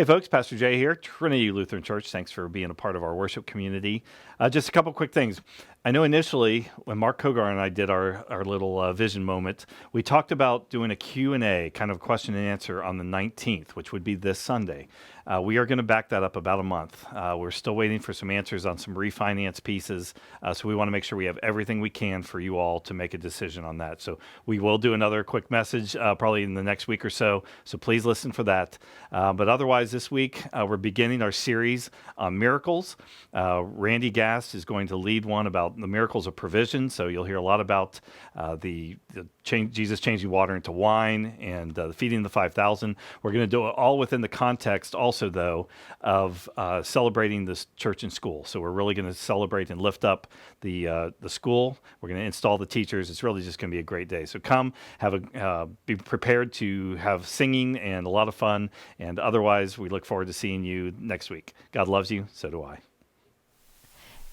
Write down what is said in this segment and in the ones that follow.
Hey folks, Pastor Jay here, Trinity Lutheran Church. Thanks for being a part of our worship community. Just a couple quick things. I know initially when Mark Kogar and I did our little vision moment, we talked about doing a Q&A, kind of question and answer on the 19th, which would be this Sunday. We are going to back that up about a month. We're still waiting for some answers on some refinance pieces, so we want to make sure we have everything we can for you all to make a decision on that. So we will do another quick message probably in the next week or so please listen for that. But otherwise, this week, we're beginning our series on miracles. Randy Gast is going to lead one about the miracles of provision, so you'll hear a lot about Jesus changing water into wine and the feeding of the 5,000. We're going to do it all within the context also, though, of celebrating this church and school. So we're really going to celebrate and lift up the school. We're going to install the teachers. It's really just going to be a great day. So come, be prepared to have singing and a lot of fun. And otherwise, we look forward to seeing you next week. God loves you. So do I.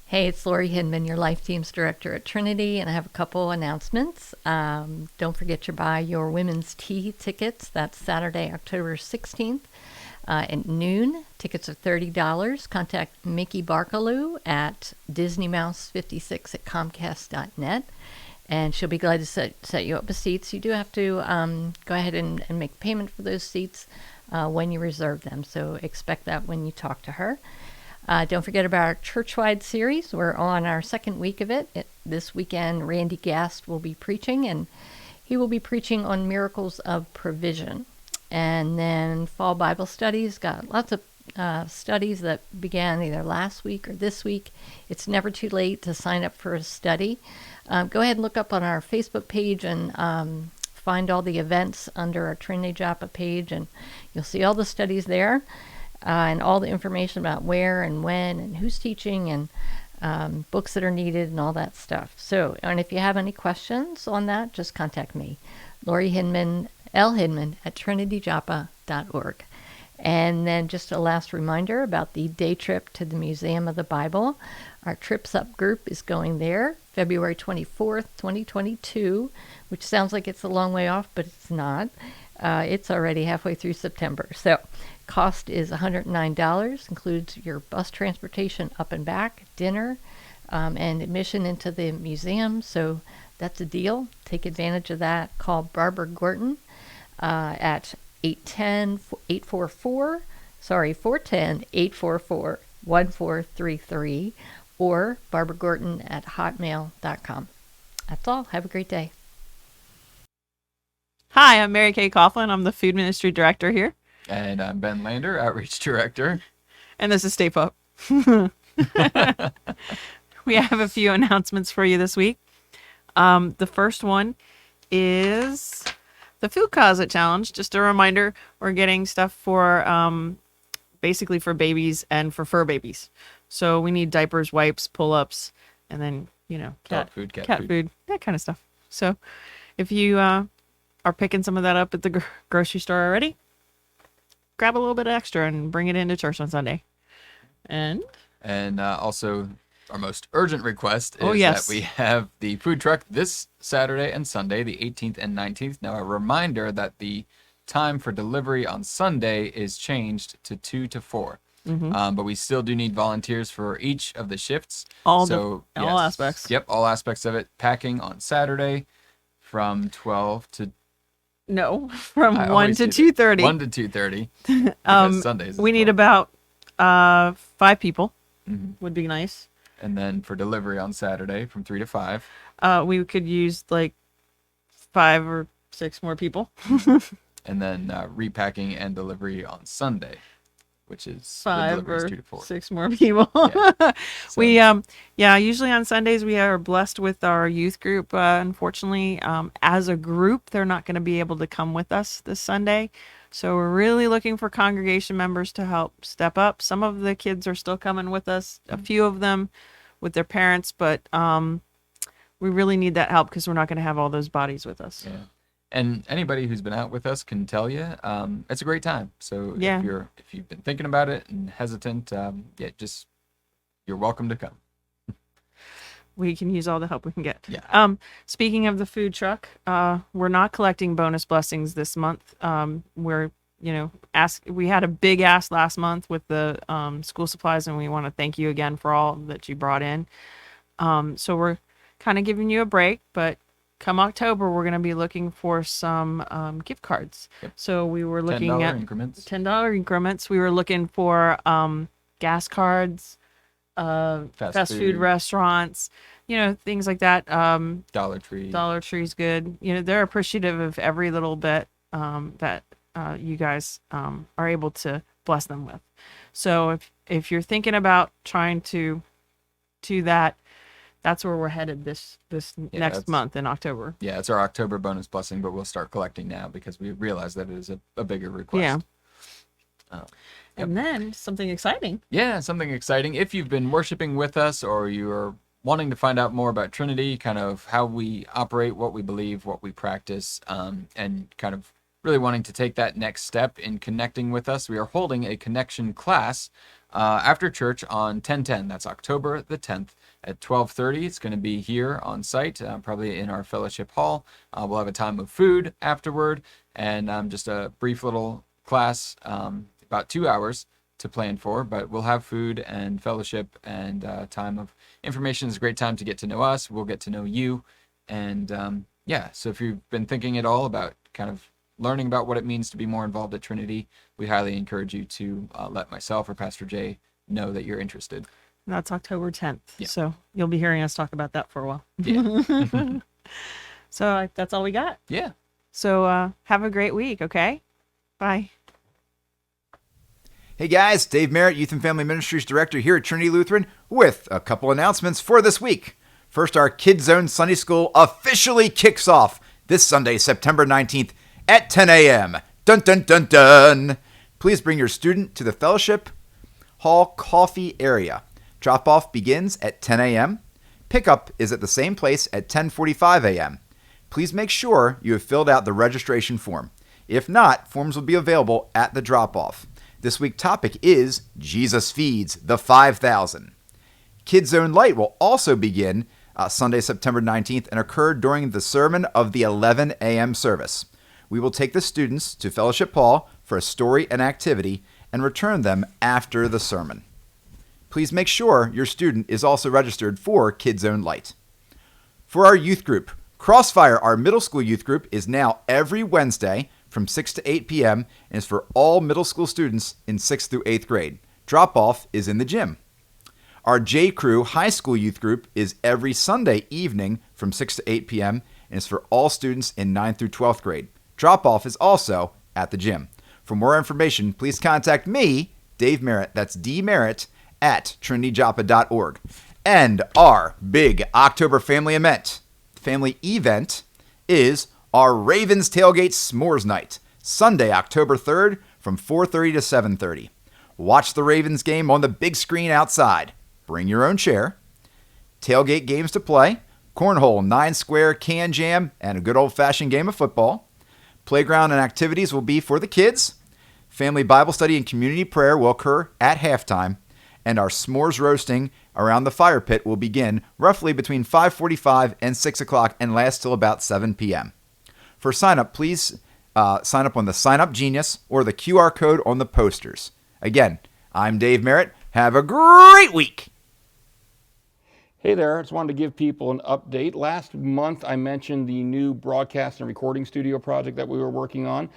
Hey, it's Lori Hinman, your Life Teams Director at Trinity, and I have a couple announcements. Don't forget to buy your women's tea tickets. That's Saturday, October 16th at noon. Tickets are $30. Contact Mickey Barkaloo at DisneyMouse56@Comcast.net, and she'll be glad to set you up with seats. You do have to go ahead and make payment for those seats when you reserve them, so expect that when you talk to her. Don't forget about our church-wide series. We're on our second week of it. This weekend, Randy Gast will be preaching, and he will be preaching on miracles of provision. And then fall Bible studies, got lots of studies that began either last week or this week. It's never too late to sign up for a study. Go ahead and look up on our Facebook page and find all the events under our Trinity Joppa page, and you'll see all the studies there. And all the information about where and when and who's teaching and books that are needed and all that stuff. So, and if you have any questions on that, just contact me, Lori Hinman, Hinman at trinityjoppa.org. And then just a last reminder about the day trip to the Museum of the Bible. Our Trips Up group is going there February 24th, 2022, which sounds like it's a long way off, but it's not. It's already halfway through September. So cost is $109, includes your bus transportation up and back, dinner, and admission into the museum. So that's a deal. Take advantage of that. Call Barbara Gorton at 410-844-1433 or Barbara Gorton at hotmail.com. That's all. Have a great day. Hi, I'm Mary Kay Coughlin. I'm the Food Ministry Director here. And I'm Ben Lander, Outreach Director. And this is Stay Pup. We have a few announcements for you this week. The first one is the Food Closet Challenge. Just a reminder, we're getting stuff for basically for babies and for fur babies. So we need diapers, wipes, pull-ups, and then, cat food, that kind of stuff. So if you are picking some of that up at the grocery store already, grab a little bit extra and bring it into church on Sunday. And also our most urgent request is that we have the food truck this Saturday and Sunday, the 18th and 19th. Now, a reminder that the time for delivery on Sunday is changed to 2 to 4. Mm-hmm. But we still do need volunteers for each of the shifts. All aspects. Yep, all aspects of it. Packing on Saturday from 12 to... No, from 1 to 2:30. 1 to 2:30. Sundays. We need about 5 people. Mm-hmm. Would be nice. And then for delivery on Saturday from 3 to 5. We could use like 5 or 6 more people. And then repacking and delivery on Sunday, which is 5 or 2 to 4. 6 more people. Yeah. So. We usually on Sundays we are blessed with our youth group. Unfortunately, as a group, they're not going to be able to come with us this Sunday. So we're really looking for congregation members to help step up. Some of the kids are still coming with us, a few of them with their parents, but we really need that help because we're not going to have all those bodies with us. Yeah. And anybody who's been out with us can tell you it's a great time. So if you've been thinking about it and hesitant, you're welcome to come. We can use all the help we can get. Yeah. Speaking of the food truck, we're not collecting bonus blessings this month. We're ask. We had a big ask last month with the school supplies, and we want to thank you again for all that you brought in. So we're kind of giving you a break, but come October, we're going to be looking for some gift cards. Yep. So we were looking $10 at increments. $10 increments. We were looking for gas cards, fast food restaurants, things like that. Dollar Tree. Dollar Tree's good. They're appreciative of every little bit that you guys are able to bless them with. So if you're thinking about trying to do that, that's where we're headed this next month in October. Yeah, it's our October bonus blessing, but we'll start collecting now because we realize that it is a bigger request. Yeah. Yep. And then something exciting. Yeah, something exciting. If you've been worshiping with us or you're wanting to find out more about Trinity, kind of how we operate, what we believe, what we practice, and kind of really wanting to take that next step in connecting with us, we are holding a connection class after church on 10/10. That's October the 10th at 12:30. It's going to be here on site, probably in our fellowship hall. We'll have a time of food afterward and just a brief little class, about 2 hours to plan for, but we'll have food and fellowship and time of information. It's a great time to get to know us. We'll get to know you. And so if you've been thinking at all about kind of learning about what it means to be more involved at Trinity, we highly encourage you to let myself or Pastor Jay know that you're interested. And that's October 10th. Yeah. So you'll be hearing us talk about that for a while. Yeah. So that's all we got. Yeah. So have a great week, okay? Bye. Hey guys, Dave Merritt, Youth and Family Ministries Director here at Trinity Lutheran with a couple announcements for this week. First, our Kids Zone Sunday School officially kicks off this Sunday, September 19th at 10 a.m. Dun, dun, dun, dun. Please bring your student to the Fellowship Hall coffee area. Drop-off begins at 10 a.m. Pickup is at the same place at 10:45 a.m. Please make sure you have filled out the registration form. If not, forms will be available at the drop-off. This week's topic is Jesus Feeds the 5,000. Kids Zone Light will also begin Sunday, September 19th and occur during the sermon of the 11 a.m. service. We will take the students to Fellowship Hall for a story and activity and return them after the sermon. Please make sure your student is also registered for Kids Zone Light. For our youth group, Crossfire, our middle school youth group, is now every Wednesday from 6 to 8 p.m. and is for all middle school students in 6th through 8th grade. Drop-off is in the gym. Our J Crew high school youth group is every Sunday evening from 6 to 8 p.m. and is for all students in 9th through 12th grade. Drop-off is also at the gym. For more information, please contact me, Dave Merritt, that's D Merritt, at trinityjoppa.org. And our big October family event is our Ravens Tailgate S'mores Night, Sunday, October 3rd from 4:30 to 7:30. Watch the Ravens game on the big screen outside. Bring your own chair. Tailgate games to play, cornhole, 9-square, can jam, and a good old-fashioned game of football. Playground and activities will be for the kids. Family Bible study and community prayer will occur at halftime. And our s'mores roasting around the fire pit will begin roughly between 5:45 and 6 o'clock and last till about 7 p.m. For sign-up, please sign up on the Sign Up Genius or the QR code on the posters. Again, I'm Dave Merritt. Have a great week. Hey there, I just wanted to give people an update. Last month I mentioned the new broadcast and recording studio project that we were working on.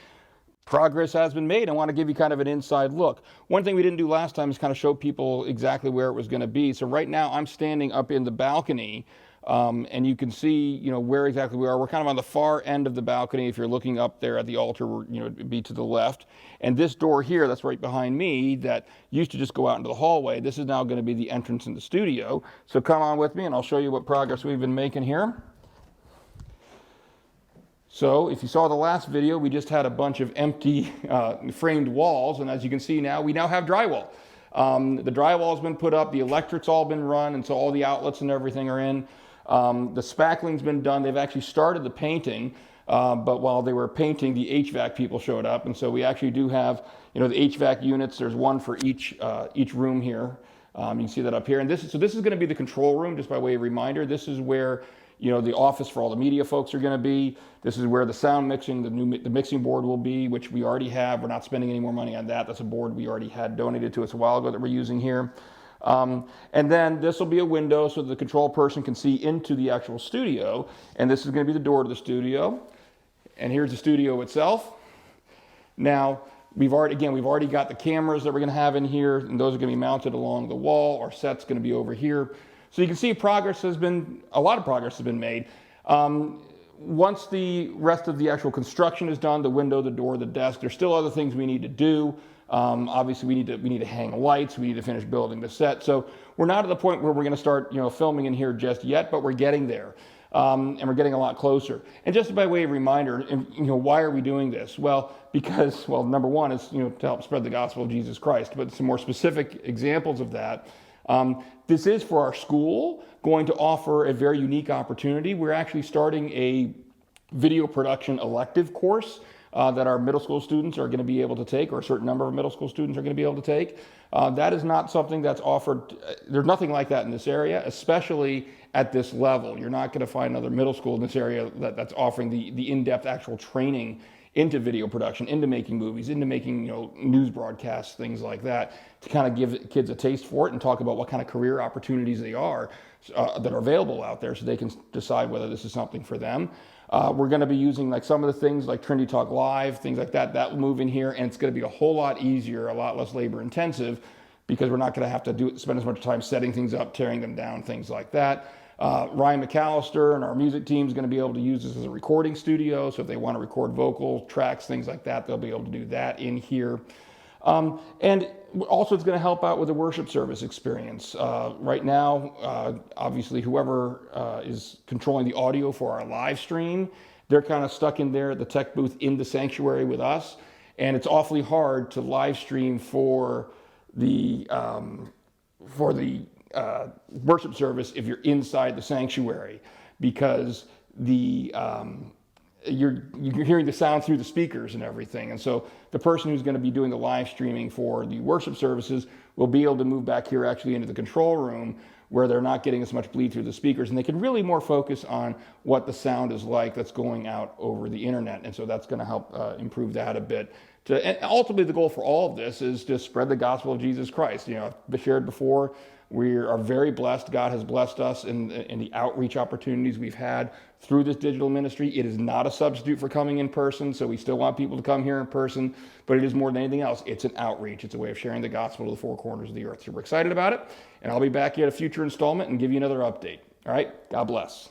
Progress has been made. I want to give you kind of an inside look. One thing we didn't do last time is kind of show people exactly where it was going to be. So right now I'm standing up in the balcony and you can see, where exactly we are. We're kind of on the far end of the balcony. If you're looking up there at the altar, it'd be to the left. And this door here, that's right behind me, that used to just go out into the hallway. This is now going to be the entrance in the studio. So come on with me and I'll show you what progress we've been making here. So if you saw the last video, we just had a bunch of empty framed walls. And as you can see now, we now have drywall. The drywall's been put up, the electric's all been run, and so all the outlets and everything are in. The spackling's been done. They've actually started the painting, but while they were painting, the HVAC people showed up. And so we actually do have, the HVAC units. There's one for each room here. You can see that up here. And this is going to be the control room, just by way of reminder. This is where the office for all the media folks are going to be. This is where the sound mixing, the mixing board will be, which we already have. We're not spending any more money on that. That's a board we already had donated to us a while ago that we're using here. And then this will be a window so the control person can see into the actual studio. And this is going to be the door to the studio. And here's the studio itself. Now, we've already got the cameras that we're going to have in here, and those are going to be mounted along the wall. Our set's going to be over here. So you can see a lot of progress has been made. Once the rest of the actual construction is done, the window, the door, the desk, there's still other things we need to do. Obviously, we need to hang lights. We need to finish building the set. So we're not at the point where we're going to start, filming in here just yet, but we're getting there, and we're getting a lot closer. And just by way of reminder, why are we doing this? Well, because number one is to help spread the gospel of Jesus Christ. But some more specific examples of that. This is for our school going to offer a very unique opportunity. We're actually starting a video production elective course that our middle school students are going to be able to take, or a certain number of middle school students are going to be able to take. That is not something that's offered. There's nothing like that in this area, especially at this level. You're not going to find another middle school in this area that's offering the in-depth actual training into video production, into making movies, into making news broadcasts, things like that, to kind of give kids a taste for it and talk about what kind of career opportunities that are available out there, so they can decide whether this is something for them. We're going to be using like some of the things like Trinity Talk Live, things like that. That will move in here, and it's going to be a whole lot easier, a lot less labor intensive, because we're not going to have to spend as much time setting things up, tearing them down, things like that. Ryan McAllister and our music team is going to be able to use this as a recording studio. So if they want to record vocal tracks, things like that, they'll be able to do that in here. And also it's going to help out with the worship service experience. Right now, obviously, whoever is controlling the audio for our live stream, they're kind of stuck in there at the tech booth in the sanctuary with us. And it's awfully hard to live stream for the worship service if you're inside the sanctuary, because you're hearing the sound through the speakers and everything. And so the person who's going to be doing the live streaming for the worship services will be able to move back here actually into the control room, where they're not getting as much bleed through the speakers, and they can really more focus on what the sound is like that's going out over the internet. And so that's going to help improve that a bit. And ultimately, the goal for all of this is to spread the gospel of Jesus Christ. I've shared before, we are very blessed. God has blessed us in the outreach opportunities we've had through this digital ministry. It is not a substitute for coming in person, so we still want people to come here in person, but it is more than anything else. It's an outreach. It's a way of sharing the gospel to the four corners of the earth. So we're excited about it, and I'll be back at a future installment and give you another update. All right, God bless.